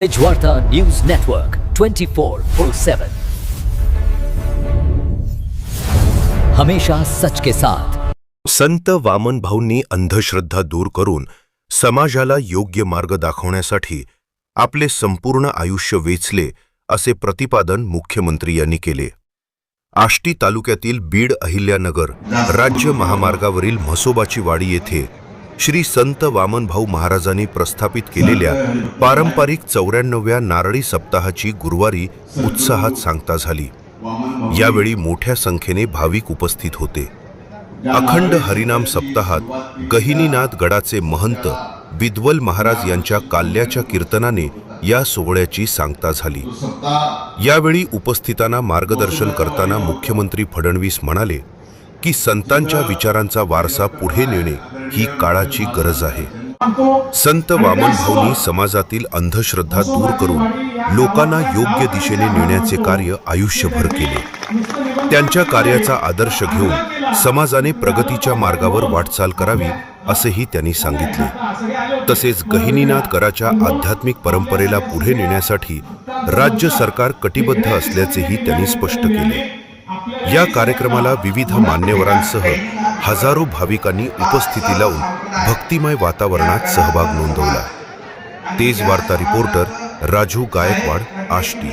वार्ता news network 24/7 हमेशा सच के साथ। संत वामन भाऊंनी अंधश्रद्धा दूर करून समाजाला योग्य मार्ग दाखवण्यासाठी आपले संपूर्ण आयुष्य वेचले असे प्रतिपादन मुख्यमंत्री यांनी केले। आष्टी तालुक्यातील बीड अहिल्यानगर राज्य महामार्गावरील म्हसोबाची वाडी येथे श्री संत वामन भाऊ महाराजांनी प्रस्थापित केलेल्या पारंपरिक 94व्या नारळी सप्ताहाची गुरुवारी उत्साहात सांगता झाली। यावेळी मोठ्या संख्येने भाविक उपस्थित होते। अखंड हरिनाम सप्ताहात गहिनीनाथ गडाचे महंत विद्वल महाराज यांच्या काल्याच्या कीर्तनाने या सोहळ्याची सांगता झाली। यावेळी उपस्थितांना मार्गदर्शन करताना मुख्यमंत्री फडणवीस म्हणाले की संतांच्या विचारांचा वारसा पुढे नेणे ही काळाची गरज आहे। संत वामन भाऊंनी समाजातील अंधश्रद्धा दूर करून लोकांना योग्य दिशेने नेण्याचे कार्य आयुष्यभर केले। त्यांच्या कार्याचा आदर्श घेऊन समाजाने प्रगतीच्या मार्गावर वाटचाल करावी असेही त्यांनी सांगितले। तसेच गहिनीनाथ गडाच्या आध्यात्मिक परंपरेला पुढे नेण्यासाठी राज्य सरकार कटिबद्ध असल्याचेही त्यांनी स्पष्ट केले। या कार्यक्रमाला विविध मान्यवरांसह हजारो भाविकांनी उपस्थिती लावून भक्तिमय वातावरणात सहभाग नोंदवला। तेज वार्ता रिपोर्टर राजू गायकवाड, आष्टी।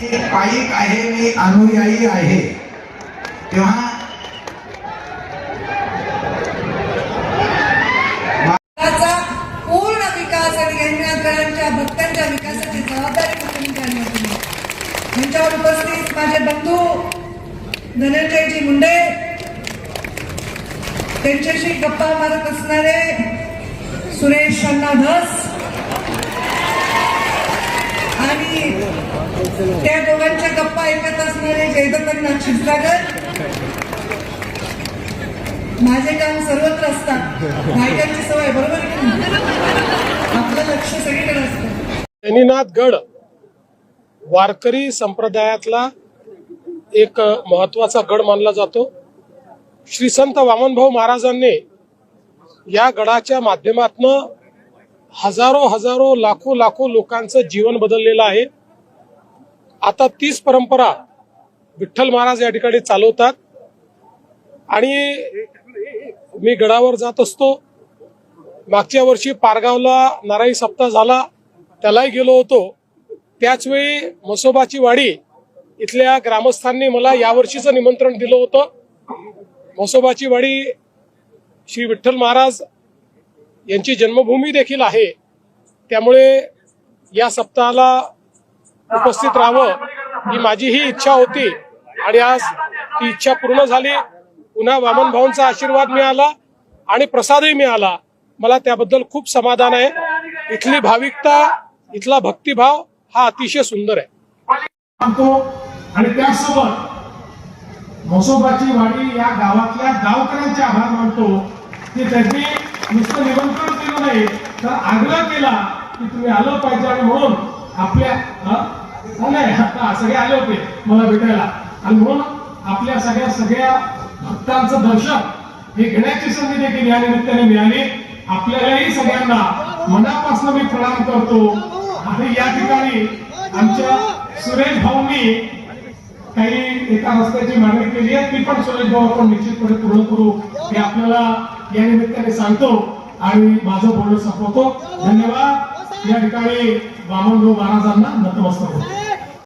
पूर्ण विकास आणि गहिनीनाथांच्या भक्तांच्या विकासाची जबाबदारी मुख्यमंत्र्यांनी त्यांच्यावर उपस्थित माझे बंधू धनंजयजी मुंडे, त्यांच्याशी गप्पा मारत असणारे सुरेश अण्णा धस आणि त्या दोघांच्या गप्पा ऐकत असणारे जयदत्त क्षीरसागर। माझे काम सर्वत्र असतात, बायकांची सवय बरोबर की आपलं लक्ष सगळीकडे असतं। गहिनीनाथ गड वारकरी संप्रदायातला एक महत्वाचा गड मानला जातो। श्री संत वामनभाऊ महाराजांनी या गडाच्या माध्यमातून हजारो लाखो लोकांचं जीवन बदललेलं आहे। आता तीच परंपरा विठ्ठल महाराज या ठिकाणी चालवतात आणि मी गडावर जात असतो। मागच्या वर्षी पारगावला नारळी सप्ताह झाला, त्यालाही गेलो होतो। त्याचवेळी म्हसोबाची वाडी इथल्या ग्रामस्थांनी मला यावर्षीचं निमंत्रण दिलं होतं। म्हसोबाची वाडी श्री विठ्ठल महाराज यांची जन्मभूमी देखील आहे, त्यामुळे या सप्ताहाला उपस्थित राहावं ही माझी ही इच्छा होती आणि आज ती इच्छा पूर्ण झाली। पुन्हा वामन भाऊंचा आशीर्वाद मिळाला आणि प्रसादही मिळाला, मला त्याबद्दल खूप समाधान आहे। इथली भाविकता, इथला भक्तिभाव हा अतिशय सुंदर आहे। आणि त्यासोबत म्हसोबाची वाडी या गावातल्या गावकऱ्यांचे आभार मानतो की त्यांनी नुसतं निमंत्रण केलं नाही तर आग्रह केला की तुम्ही आलं पाहिजे आणि म्हणून आपल्या सगळे आले होते मला भेटायला आणि म्हणून आपल्या सगळ्या भक्तांचं दर्शन हे घेण्याची संधी देखील या निमित्ताने मिळाली। आपल्यालाही सगळ्यांना मनापासून मी प्रणाम करतो। आणि या ठिकाणी आमच्या सुरेश भाऊंनी काही एका रस्त्याची मागणी केली आहे, ती पण सुरेश भाऊ आपण निश्चितपणे पूर्ण करू हे आपल्याला या निमित्ताने सांगतो आणि माझं बोलणं संपवतो। धन्यवाद। या ठिकाणी वामनभाऊ महाराजांना नतमस्तक होतो।